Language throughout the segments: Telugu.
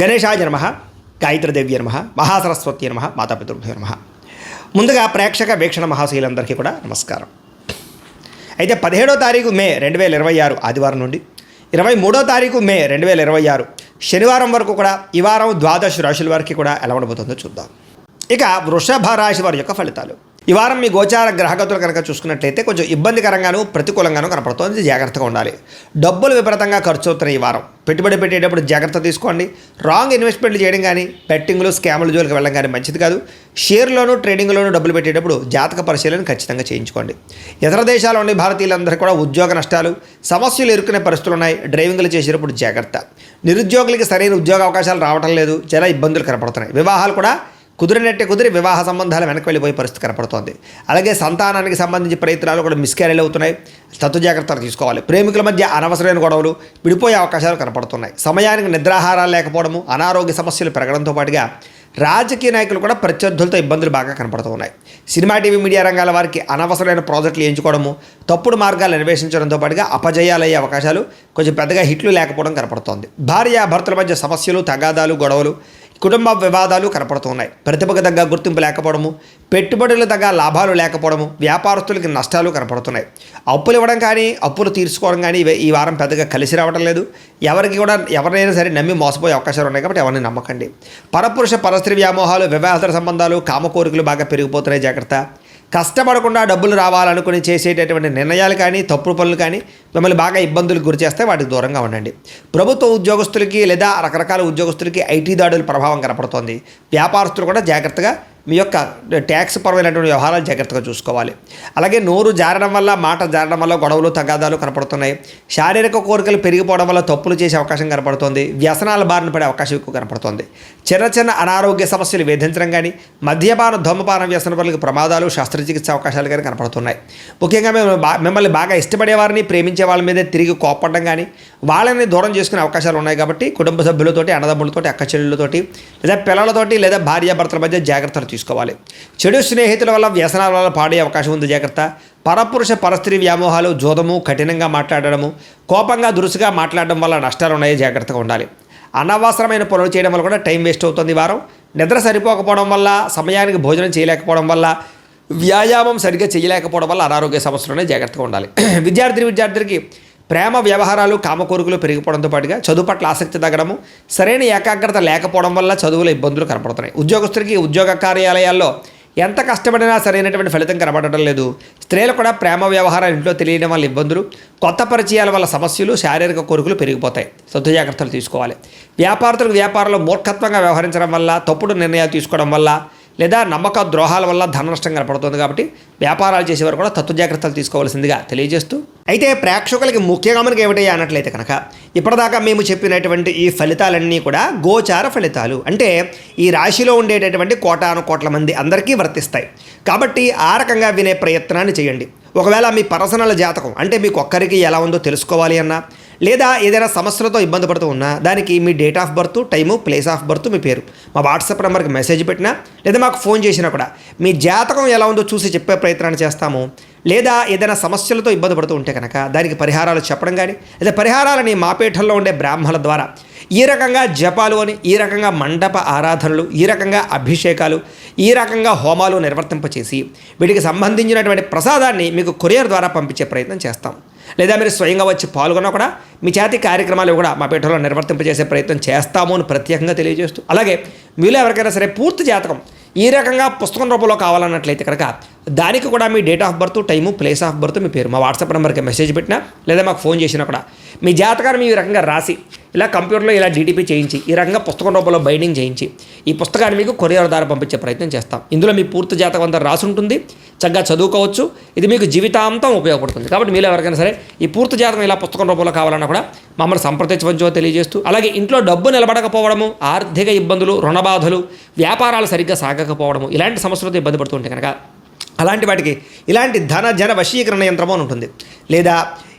గణేశాయ నమః, గాయత్రీదేవ్య నమః, మహాసరస్వతి నమః, మాతాపితృభ్యో నమః. ముందుగా ప్రేక్షక వీక్షణ మహాశీలందరికీ కూడా నమస్కారం. అయితే 17వ తారీఖు మే 2026 ఆదివారం నుండి 23వ తారీఖు మే 2026 శనివారం వరకు కూడా ఈ వారం ద్వాదశ రాశుల వారికి కూడా ఎలా ఉండబోతుందో చూద్దాం. ఇక వృషభ రాశి వారి యొక్క ఫలితాలు. ఈ వారం మీ గోచార గ్రహగతులు కనుక చూసుకున్నట్లయితే కొంచెం ఇబ్బందికరంగాను ప్రతికూలంగాను కనపడుతుంది. జాగ్రత్తగా ఉండాలి. డబ్బులు విపరీతంగా ఖర్చు అవుతున్నాయి. ఈ వారం పెట్టుబడి పెట్టేటప్పుడు జాగ్రత్త తీసుకోండి. రాంగ్ ఇన్వెస్ట్మెంట్లు చేయడం కానీ, బెట్టింగ్లు స్కాముల జోలికి వెళ్ళడం కానీ మంచిది కాదు. షేర్లోను ట్రేడింగ్లోను డబ్బులు పెట్టేటప్పుడు జాతక పరిశీలన ఖచ్చితంగా చేయించుకోండి. ఇతర దేశాల్లో ఉండే భారతీయులందరూ కూడా ఉద్యోగ నష్టాలు, సమస్యలు ఎదుర్కొనే పరిస్థితులు ఉన్నాయి. డ్రైవింగ్లు చేసేటప్పుడు జాగ్రత్త. నిరుద్యోగులకి సరైన ఉద్యోగ అవకాశాలు రావడం లేదు. చాలా ఇబ్బందులు కనపడుతున్నాయి. వివాహాలు కూడా కుదిరి వివాహ సంబంధాలు వెనక్కి వెళ్ళిపోయే పరిస్థితి కనపడుతోంది. అలాగే సంతానానికి సంబంధించి ప్రయత్నాలు కూడా మిస్క్యారేజ్ అవుతున్నాయి. తత్తు జాగ్రత్తలు తీసుకోవాలి. ప్రేమికుల మధ్య అనవసరమైన గొడవలు, విడిపోయే అవకాశాలు కనపడుతున్నాయి. సమయానికి నిద్రాహారాలు లేకపోవడము, అనారోగ్య సమస్యలు పెరగడంతో పాటుగా రాజకీయ నాయకులు కూడా ప్రత్యర్థులతో ఇబ్బందులు బాగా కనపడుతూ ఉన్నాయి. సినిమా, టీవీ, మీడియా రంగాల వారికి అనవసరమైన ప్రాజెక్టులు ఎంచుకోవడము, తప్పుడు మార్గాలు అన్వేషించడంతో పాటుగా అపజయాలయ్యే అవకాశాలు, కొంచెం పెద్దగా హిట్లు లేకపోవడం కనపడుతోంది. భార్యాభర్తల మధ్య సమస్యలు, తగాదాలు, గొడవలు, కుటుంబ వివాదాలు కనపడుతున్నాయి. ప్రతిభకు తగ్గ గుర్తింపు లేకపోవడము, పెట్టుబడులు తగ్గ లాభాలు లేకపోవడము, వ్యాపారస్తులకి నష్టాలు కనపడుతున్నాయి. అప్పులు ఇవ్వడం కానీ, అప్పులు తీర్చుకోవడం కానీ ఈ వారం పెద్దగా కలిసి రావడం లేదు. ఎవరినైనా సరే నమ్మి మోసపోయే అవకాశాలు ఉన్నాయి కాబట్టి ఎవరిని నమ్మకండి. పరపురుష పరస్త్రీ వ్యామోహాలు, వివాహేతర సంబంధాలు, కామ కోరికలు బాగా పెరిగిపోతున్నాయి. జాగ్రత్త. కష్టపడకుండా డబ్బులు రావాలనుకుని చేసేటటువంటి నిర్ణయాలు కానీ, తప్పుడు పనులు కానీ మిమ్మల్ని బాగా ఇబ్బందులకు గురి చేస్తే వాటికి దూరంగా ఉండండి. ప్రభుత్వ ఉద్యోగస్తులకి లేదా రకరకాల ఉద్యోగస్తులకి ఐటీ దాడుల ప్రభావం కనపడుతోంది. వ్యాపారస్తులు కూడా జాగ్రత్తగా మీ యొక్క ట్యాక్స్ పరమైనటువంటి వ్యవహారాలు జాగ్రత్తగా చూసుకోవాలి. అలాగే నోరు జారడం వల్ల, మాట జారడం వల్ల గొడవలు, తగాదాలు కనపడుతున్నాయి. శారీరక కోరికలు పెరిగిపోవడం వల్ల తప్పులు చేసే అవకాశం కనపడుతుంది. వ్యసనాల బారిన పడే అవకాశం ఎక్కువ కనపడుతుంది. చిన్న అనారోగ్య సమస్యలు వేధించడం కానీ, మద్యపాన ధూమపాన వ్యసన పనులకు ప్రమాదాలు, శస్త్రచికిత్స అవకాశాలు కానీ కనపడుతున్నాయి. ముఖ్యంగా మిమ్మల్ని బాగా ఇష్టపడే వారిని, ప్రేమించే వాళ్ళ మీద తిరిగి కోపడడం కానీ, వాళ్ళని దూరం చేసుకునే అవకాశాలు ఉన్నాయి. కాబట్టి కుటుంబ సభ్యులతోటి, అన్నదమ్ములతోటి, అక్క చెల్లెళ్ళతోటి, లేదా పిల్లలతోటి, లేదా భార్యాభర్తల మధ్య జాగ్రత్తలు తీసుకోవాలి. చెడు స్నేహితుల వల్ల, వ్యసనాల వల్ల పాడే అవకాశం ఉంది. జాగ్రత్త. పరపురుష పరస్త్రీ వ్యామోహాలు, జోదము, కఠినంగా మాట్లాడడము, కోపంగా దురుసుగా మాట్లాడడం వల్ల నష్టాలు ఉన్నాయి. జాగ్రత్తగా ఉండాలి. అనవసరమైన పనులు చేయడం వల్ల కూడా టైం వేస్ట్ అవుతుంది. ఈ వారం నిద్ర సరిపోకపోవడం వల్ల, సమయానికి భోజనం చేయలేకపోవడం వల్ల, వ్యాయామం సరిగ్గా చేయలేకపోవడం వల్ల అనారోగ్య సమస్యలునే జాగ్రత్తగా ఉండాలి. విద్యార్థులకి ప్రేమ వ్యవహారాలు, కామకోరికలు పెరిగిపోవడంతో పాటుగా చదువు పట్ల ఆసక్తి తగ్గడము, సరైన ఏకాగ్రత లేకపోవడం వల్ల చదువులో ఇబ్బందులు కనపడుతున్నాయి. ఉద్యోగస్తులకి ఉద్యోగ కార్యాలయాల్లో ఎంత కష్టపడినా సరైనటువంటి ఫలితం కనబడటం లేదు. స్త్రీలు కూడా ప్రేమ వ్యవహారాలు ఇంట్లో తెలియడం వల్ల ఇబ్బందులు, కొత్త పరిచయాల వల్ల సమస్యలు, శారీరక కోరికలు పెరిగిపోతాయి. సొంత జాగ్రత్తలు తీసుకోవాలి. వ్యాపారంలో మూర్ఖత్వంగా వ్యవహరించడం వల్ల, తప్పుడు నిర్ణయాలు తీసుకోవడం వల్ల, లేదా నమ్మక ద్రోహాల వల్ల ధన నష్టం కనపడుతుంది. కాబట్టి వ్యాపారాలు చేసేవారు కూడా తత్వ జాగ్రత్తలు తీసుకోవాల్సిందిగా తెలియజేస్తూ, అయితే ప్రేక్షకులకి ముఖ్యంగా మనకి ఏమిటి అన్నట్లయితే కనుక, ఇప్పటిదాకా మేము చెప్పినటువంటి ఈ ఫలితాలన్నీ కూడా గోచార ఫలితాలు. అంటే ఈ రాశిలో ఉండేటటువంటి కోటాను మంది అందరికీ వర్తిస్తాయి. కాబట్టి ఆ రకంగా వినే ప్రయత్నాన్ని చేయండి. ఒకవేళ మీ పర్సనల్ జాతకం అంటే మీకు ఒక్కరికి ఎలా ఉందో తెలుసుకోవాలి అన్నా, లేదా ఏదైనా సమస్యలతో ఇబ్బంది పడుతూ ఉన్నా, దానికి మీ date of birth, time, place of birth, మీ పేరు మా వాట్సాప్ నెంబర్కి మెసేజ్ పెట్టినా, లేదా మాకు ఫోన్ చేసినా కూడా మీ జాతకం ఎలా ఉందో చూసి చెప్పే ప్రయత్నాన్ని చేస్తాము. లేదా ఏదైనా సమస్యలతో ఇబ్బంది పడుతూ ఉంటే కనుక దానికి పరిహారాలు చెప్పడం కానీ, లేదా పరిహారాలని మా పీఠంలో ఉండే బ్రాహ్మణుల ద్వారా ఈ రకంగా జపాలు అని, ఈ రకంగా మండప ఆరాధనలు, ఈ రకంగా అభిషేకాలు, ఈ రకంగా హోమాలు నిర్వర్తింపచేసి వీటికి సంబంధించినటువంటి ప్రసాదాన్ని మీకు కొరియర్ ద్వారా పంపించే ప్రయత్నం చేస్తాం. లేదా మీరు స్వయంగా వచ్చి పాల్గొన్నా కూడా మీ చేతి కార్యక్రమాలు కూడా మా పీఠంలో నిర్వర్తింపజేసే ప్రయత్నం చేస్తాము అని ప్రత్యేకంగా తెలియజేస్తూ, అలాగే మీలో ఎవరికైనా సరే పూర్తి జాతకం ఈ రకంగా పుస్తకం రూపంలో కావాలన్నట్లయితే కనుక దానికి కూడా మీ date of birth, time, place of birth, మీ పేరు మా వాట్సాప్ నెంబర్కి మెసేజ్ పెట్టినా, లేదా మాకు ఫోన్ చేసినా కూడా మీ జాతకాన్ని ఈ రకంగా రాసి ఇలా కంప్యూటర్లో ఇలా డీటీపీ చేయించి, ఈ రకంగా పుస్తకం రూపంలో బైండింగ్ చేయించి ఈ పుస్తకాన్ని మీకు కొరియర్ ద్వారా పంపించే ప్రయత్నం చేస్తాం. ఇందులో మీ పూర్తి జాతకం అంతా రాసి ఉంటుంది. చక్కగా చదువుకోవచ్చు. ఇది మీకు జీవితాంతం ఉపయోగపడుతుంది. కాబట్టి మీరు ఎవరికైనా సరే ఈ పూర్తి జాతకం ఇలా పుస్తకం రూపంలో కావాలన్నా కూడా మమ్మల్ని సంప్రదించవచ్చో తెలియజేస్తూ, అలాగే ఇంట్లో డబ్బు నిలబడకపోవడము, ఆర్థిక ఇబ్బందులు, రుణబాధలు, వ్యాపారాలు సరిగ్గా సాగకపోవడము, ఇలాంటి సమస్యలతో ఇబ్బంది పడుతుంటే కనుక అలాంటి వాటికి ఇలాంటి ధన జన వశీకరణ యంత్రము అని ఉంటుంది. లేదా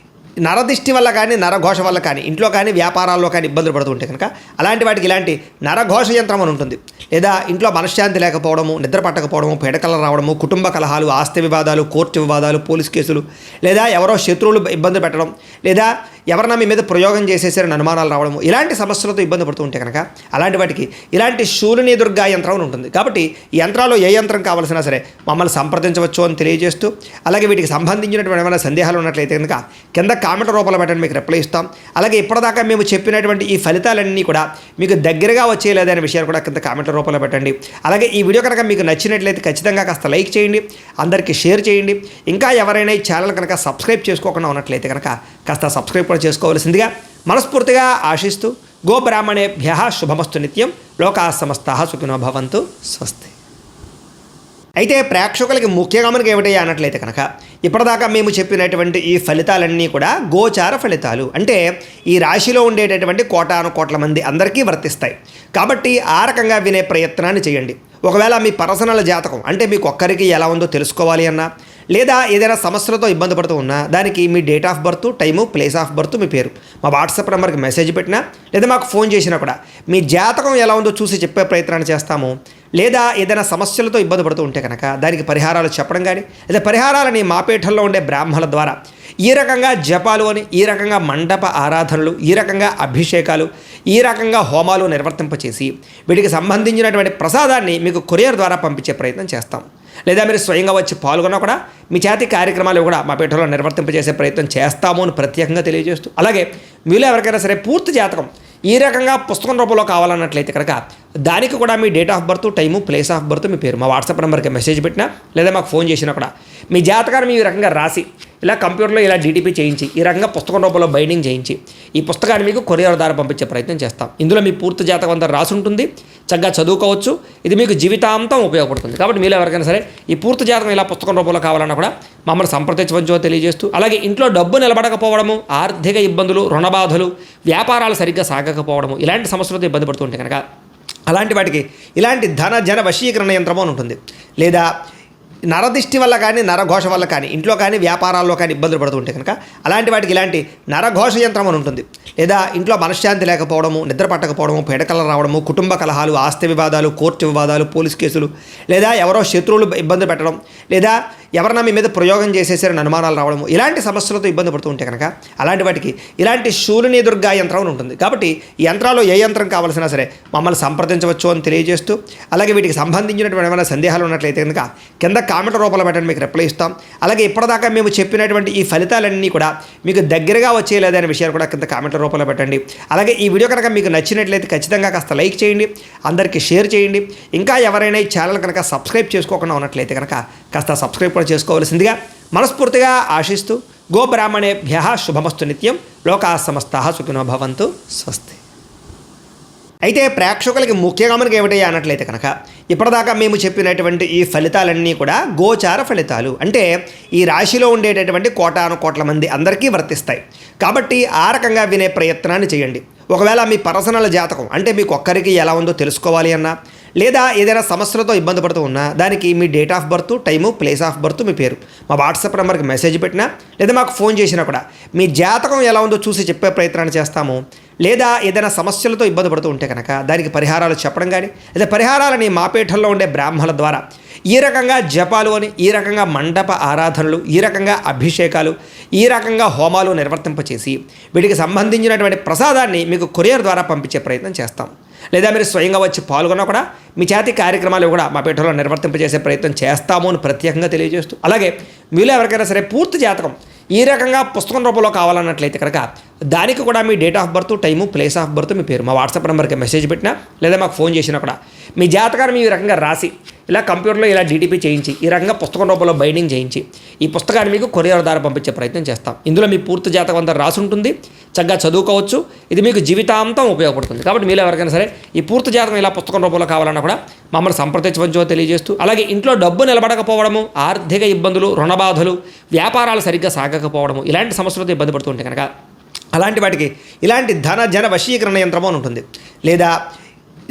నరదిష్టి వల్ల కానీ, నరఘోష వల్ల కానీ, ఇంట్లో కానీ వ్యాపారాల్లో కానీ ఇబ్బందులు పడుతుంటే కనుక అలాంటి వాటికి ఇలాంటి నరఘోష యంత్రం అని ఉంటుంది. లేదా ఇంట్లో మనశ్శాంతి లేకపోవడము, నిద్ర పట్టకపోవడము, పీడకలు రావడము, కుటుంబ కలహాలు, ఆస్తి వివాదాలు, కోర్టు వివాదాలు, పోలీస్ కేసులు, లేదా ఎవరో శత్రువులు ఇబ్బంది పెట్టడం, లేదా ఎవరన్నా మీ మీద ప్రయోగం చేసేసారని అనుమానాలు రావడము, ఇలాంటి సమస్యలతో ఇబ్బంది పడుతూ ఉంటే కనుక అలాంటి వాటికి ఇలాంటి శూలిని దుర్గా యంత్రం అని ఉంటుంది. కాబట్టి ఈ యంత్రాల్లో ఏ యంత్రం కావాల్సినా సరే మమ్మల్ని సంప్రదించవచ్చు అని తెలియజేస్తూ, అలాగే వీటికి సంబంధించినటువంటి ఏమైనా సందేహాలు ఉన్నట్లయితే కనుక కింద కామెంట్ రూపంలో పెట్టండి, మీకు రిప్లై ఇస్తాం. అలాగే ఇప్పటిదాకా మేము చెప్పినటువంటి ఈ ఫలితాలన్నీ కూడా మీకు దగ్గరగా వచ్చేయలేదనే విషయాలు కూడా కింద కామెంట్ రూపంలో పెట్టండి. అలాగే ఈ వీడియో కనుక మీకు నచ్చినట్లయితే ఖచ్చితంగా కాస్త లైక్ చేయండి, అందరికీ షేర్ చేయండి. ఇంకా ఎవరైనా ఈ ఛానల్ కనుక సబ్స్క్రైబ్ చేసుకోకుండా ఉన్నట్లయితే కనుక కాస్త సబ్స్క్రైబ్ కూడా చేసుకోవాల్సిందిగా మనస్ఫూర్తిగా ఆశిస్తూ, గోబ్రాహ్మణేభ్యః శుభమస్తు నిత్యం, లోకాః సమస్తాః సుఖినో భవంతు, స్వస్తి. అయితే ప్రేక్షకులకి ముఖ్యంగా మనకి ఏమిటయ్యా అన్నట్లయితే కనుక ఇప్పటిదాకా మేము చెప్పినటువంటి ఈ ఫలితాలన్నీ కూడా గోచార ఫలితాలు, అంటే ఈ రాశిలో ఉండేటటువంటి కోటాను కోట్ల మంది అందరికీ వర్తిస్తాయి. కాబట్టి ఆ రకంగా వినే ప్రయత్నాన్ని చేయండి. ఒకవేళ మీ పర్సనల్ జాతకం అంటే మీకు ఒక్కరికి ఎలా ఉందో తెలుసుకోవాలి అన్నా, లేదా ఏదైనా సమస్యలతో ఇబ్బంది పడుతూ ఉన్నా దానికి మీ date of birth, time, place of birth, మీ పేరు మా వాట్సాప్ నెంబర్కి మెసేజ్ పెట్టినా లేదా మాకు ఫోన్ చేసినా కూడా మీ జాతకం ఎలా ఉందో చూసి చెప్పే ప్రయత్నాన్ని చేస్తాము. లేదా ఏదైనా సమస్యలతో ఇబ్బంది పడుతూ ఉంటే కనుక దానికి పరిహారాలు చెప్పడం కానీ, లేదా పరిహారాలని మా పీఠంలో ఉండే బ్రాహ్మణుల ద్వారా ఈ రకంగా జపాలు అని, ఈ రకంగా మండప ఆరాధనలు, ఈ రకంగా అభిషేకాలు, ఈ రకంగా హోమాలు నిర్వర్తింపచేసి వీటికి సంబంధించినటువంటి ప్రసాదాన్ని మీకు కొరియర్ ద్వారా పంపించే ప్రయత్నం చేస్తాం. లేదా మీరు స్వయంగా వచ్చి పాల్గొన్నా కూడా మీ చేతి కార్యక్రమాలు కూడా మా పీఠంలో నిర్వర్తింపజేసే ప్రయత్నం చేస్తాము అని ప్రత్యేకంగా తెలియజేస్తూ, అలాగే మీలో ఎవరికైనా సరే పూర్తి జాతకం ఈ రకంగా పుస్తకం రూపంలో కావాలన్నట్లయితే కనుక దానికి కూడా మీ date of birth, time, place of birth, మీ పేరు మా వాట్సాప్ నెంబర్కి మెసేజ్ పెట్టినా లేదా మాకు ఫోన్ చేసినా కూడా మీ జాతకాన్ని ఈ రకంగా రాసి ఇలా కంప్యూటర్లో ఇలా డీటీపీ చేయించి ఈ రకంగా పుస్తకం రూపంలో బైండింగ్ చేయించి ఈ పుస్తకాన్ని మీకు కొరియర్ ద్వారా పంపించే ప్రయత్నం చేస్తాం. ఇందులో మీ పూర్తి జాతకం అంతా రాసి ఉంటుంది, చక్కగా చదువుకోవచ్చు. ఇది మీకు జీవితాంతం ఉపయోగపడుతుంది. కాబట్టి మీలో ఎవరికైనా సరే ఈ పూర్తి జాతకం ఇలా పుస్తకం రూపంలో కావాలన్నా కూడా మమ్మల్ని సంప్రదించవచ్చో తెలియజేస్తూ, అలాగే ఇంట్లో డబ్బు నిలబడకపోవడము, ఆర్థిక ఇబ్బందులు, రుణబాధలు, వ్యాపారాలు సరిగ్గా సాగకపోవడము, ఇలాంటి సమస్యలతో ఇబ్బంది పడుతుంటే కనుక అలాంటి వాటికి ఇలాంటి ధన జన వశీకరణ యంత్రము అని ఉంటుంది. లేదా నరదిష్టి వల్ల కానీ, నరఘోష వల్ల కానీ, ఇంట్లో కానీ వ్యాపారాల్లో కానీ ఇబ్బందులు పడుతుంటే కనుక అలాంటి వాటికి ఇలాంటి నరఘోష యంత్రం అని ఉంటుంది. లేదా ఇంట్లో మనశ్శాంతి లేకపోవడము, నిద్ర పట్టకపోవడము, పీడకలు రావడము, కుటుంబ కలహాలు, ఆస్తి వివాదాలు, కోర్టు వివాదాలు, పోలీస్ కేసులు, లేదా ఎవరో శత్రువులు ఇబ్బంది పెట్టడం, లేదా ఎవరన్నా మీ మీద ప్రయోగం చేసేసారని అనుమానాలు రావడము, ఇలాంటి సమస్యలతో ఇబ్బంది పడుతూ ఉంటే కనుక అలాంటి వాటికి ఇలాంటి శూలిని దుర్గా యంత్రం అని ఉంటుంది. కాబట్టి ఈ యంత్రాల్లో ఏ యంత్రం కావాల్సినా సరే మమ్మల్ని సంప్రదించవచ్చు అని తెలియజేస్తూ, అలాగే వీటికి సంబంధించినటువంటి ఏమైనా సందేహాలు ఉన్నట్లయితే కనుక కింద కామెంట్ రూపంలో పెట్టండి, మీకు రిప్లై ఇస్తాం. అలాగే ఇప్పటిదాకా మేము చెప్పినటువంటి ఈ ఫలితాలన్నీ కూడా మీకు దగ్గరగా వచ్చేయలేదనే విషయాలు కూడా కింద కామెంట్ రూపంలో పెట్టండి. అలాగే ఈ వీడియో కనుక మీకు నచ్చినట్లయితే ఖచ్చితంగా కాస్త లైక్ చేయండి, అందరికీ షేర్ చేయండి. ఇంకా ఎవరైనా ఈ ఛానల్ కనుక సబ్స్క్రైబ్ చేసుకోకుండా ఉన్నట్లయితే కనుక కాస్త సబ్స్క్రైబ్ కూడా చేసుకోవాల్సిందిగా మనస్ఫూర్తిగా ఆశిస్తూ, గోబ్రాహ్మణేభ్యః శుభమస్తు నిత్యం, లోకాః సమస్తాః సుఖినో భవంతు, స్వస్తి. అయితే ప్రేక్షకులకి ముఖ్యంగా మనకి ఏమిటయ్యా అన్నట్లయితే కనుక ఇప్పటిదాకా మేము చెప్పినటువంటి ఈ ఫలితాలన్నీ కూడా గోచార ఫలితాలు, అంటే ఈ రాశిలో ఉండేటటువంటి కోటాను కోట్ల మంది అందరికీ వర్తిస్తాయి. కాబట్టి ఆ రకంగా వినే ప్రయత్నాన్ని చేయండి. ఒకవేళ మీ పర్సనల్ జాతకం అంటే మీకు ఒక్కరికి ఎలా ఉందో తెలుసుకోవాలి అన్నా, లేదా ఏదైనా సమస్యలతో ఇబ్బంది పడుతూ ఉన్నా దానికి మీ date of birth, time, place of birth, మీ పేరు మా వాట్సాప్ నెంబర్కి మెసేజ్ పెట్టినా లేదా మాకు ఫోన్ చేసినా కూడా మీ జాతకం ఎలా ఉందో చూసి చెప్పే ప్రయత్నాన్ని చేస్తాము. లేదా ఏదైనా సమస్యలతో ఇబ్బంది పడుతూ ఉంటే కనుక దానికి పరిహారాలు చెప్పడం కానీ, లేదా పరిహారాలని మా పీఠంలో ఉండే బ్రాహ్మణుల ద్వారా ఈ రకంగా జపాలు అని, ఈ రకంగా మండప ఆరాధనలు, ఈ రకంగా అభిషేకాలు, ఈ రకంగా హోమాలు నిర్వర్తింపచేసి వీటికి సంబంధించినటువంటి ప్రసాదాన్ని మీకు కొరియర్ ద్వారా పంపించే ప్రయత్నం చేస్తాం. లేదా మీరు స్వయంగా వచ్చి పాల్గొన్నా కూడా మీ చేతి కార్యక్రమాలు కూడా మా పీఠంలో నిర్వర్తింపజేసే ప్రయత్నం చేస్తాము అని ప్రత్యేకంగా తెలియజేస్తూ, అలాగే మీలో ఎవరికైనా సరే పూర్తి జాతకం ఈ రకంగా పుస్తకం రూపంలో కావాలన్నట్లయితే కనుక దానికి కూడా మీ date of birth, time, place of birth, మీ పేరు మా వాట్సాప్ నెంబర్కి మెసేజ్ పెట్టినా లేదా మాకు ఫోన్ చేసినా కూడా మీ జాతకాన్ని ఈ రకంగా రాసి ఇలా కంప్యూటర్లో ఇలా డీటీపీ చేయించి ఈ రకంగా పుస్తకం రూపంలో బైండింగ్ చేయించి ఈ పుస్తకాన్ని మీకు కొరియర్ ద్వారా పంపించే ప్రయత్నం చేస్తాం. ఇందులో మీ పూర్తి జాతకం అంతా రాసి ఉంటుంది, చక్కగా చదువుకోవచ్చు. ఇది మీకు జీవితాంతం ఉపయోగపడుతుంది. కాబట్టి మీలో ఎవరికైనా సరే ఈ పూర్తి జాతకం ఇలా పుస్తకం రూపంలో కావాలన్నా కూడా మమ్మల్ని సంప్రదించవచ్చో తెలియజేస్తూ, అలాగే ఇంట్లో డబ్బు నిలబడకపోవడము, ఆర్థిక ఇబ్బందులు, రుణబాధలు, వ్యాపారాలు సరిగ్గా సాగకపోవడము, ఇలాంటి సమస్యలతో ఇబ్బంది పడుతుంటే కనుక అలాంటి వాటికి ఇలాంటి ధన జన వశీకరణ యంత్రము అని ఉంటుంది. లేదా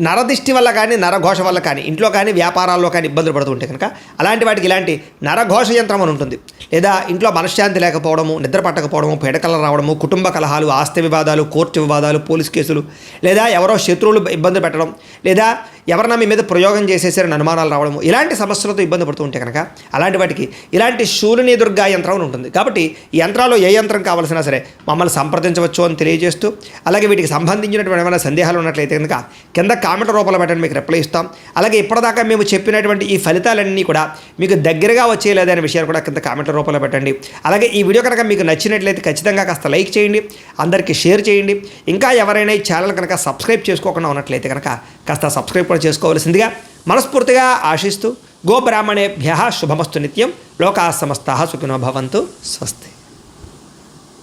నరదిష్టి వల్ల కానీ, నరఘోష వల్ల కానీ, ఇంట్లో కానీ వ్యాపారాల్లో కానీ ఇబ్బందులు పడుతుంటే కనుక అలాంటి వాటికి ఇలాంటి నరఘోష యంత్రం అని ఉంటుంది. లేదా ఇంట్లో మనశ్శాంతి లేకపోవడము, నిద్ర పట్టకపోవడము, పీడకలు రావడము, కుటుంబ కలహాలు, ఆస్తి వివాదాలు, కోర్టు వివాదాలు, పోలీస్ కేసులు, లేదా ఎవరో శత్రువులు ఇబ్బంది పెట్టడం, లేదా ఎవరన్నా మీ మీద ప్రయోగం చేసేసారని అనుమానాలు రావడము ఇలాంటి సమస్యలతో ఇబ్బంది పడుతూ ఉంటే కనుక అలాంటి వాటికి ఇలాంటి శూలిని దుర్గా యంత్రం అని ఉంటుంది. కాబట్టి ఈ యంత్రాలు ఏ యంత్రం కావాల్సినా సరే మమ్మల్ని సంప్రదించవచ్చు అని తెలియజేస్తూ, అలాగే వీటికి సంబంధించినటువంటి ఏమైనా సందేహాలు ఉన్నట్లయితే కనుక కింద కామెంట్ రూపంలో పెట్టండి, మీకు రిప్లై ఇస్తాం. అలాగే ఇప్పటిదాకా మేము చెప్పినటువంటి ఈ ఫలితాలన్నీ కూడా మీకు దగ్గరగా వచ్చేయలేదనే విషయాలు కూడా కింద కామెంట్ రూపంలో పెట్టండి. అలాగే ఈ వీడియో కనుక మీకు నచ్చినట్లయితే ఖచ్చితంగా కాస్త లైక్ చేయండి, అందరికీ షేర్ చేయండి. ఇంకా ఎవరైనా ఈ ఛానల్ కనుక సబ్స్క్రైబ్ చేసుకోకుండా ఉన్నట్లయితే కనుక కాస్త సబ్స్క్రైబ్ కూడా చేసుకోవాల్సిందిగా మనస్ఫూర్తిగా ఆశిస్తూ, గోబ్రాహ్మణేభ్యః శుభమస్తు నిత్యం, లోకాः సమస్తాः సుఖినో భవంతు. స్వస్తి.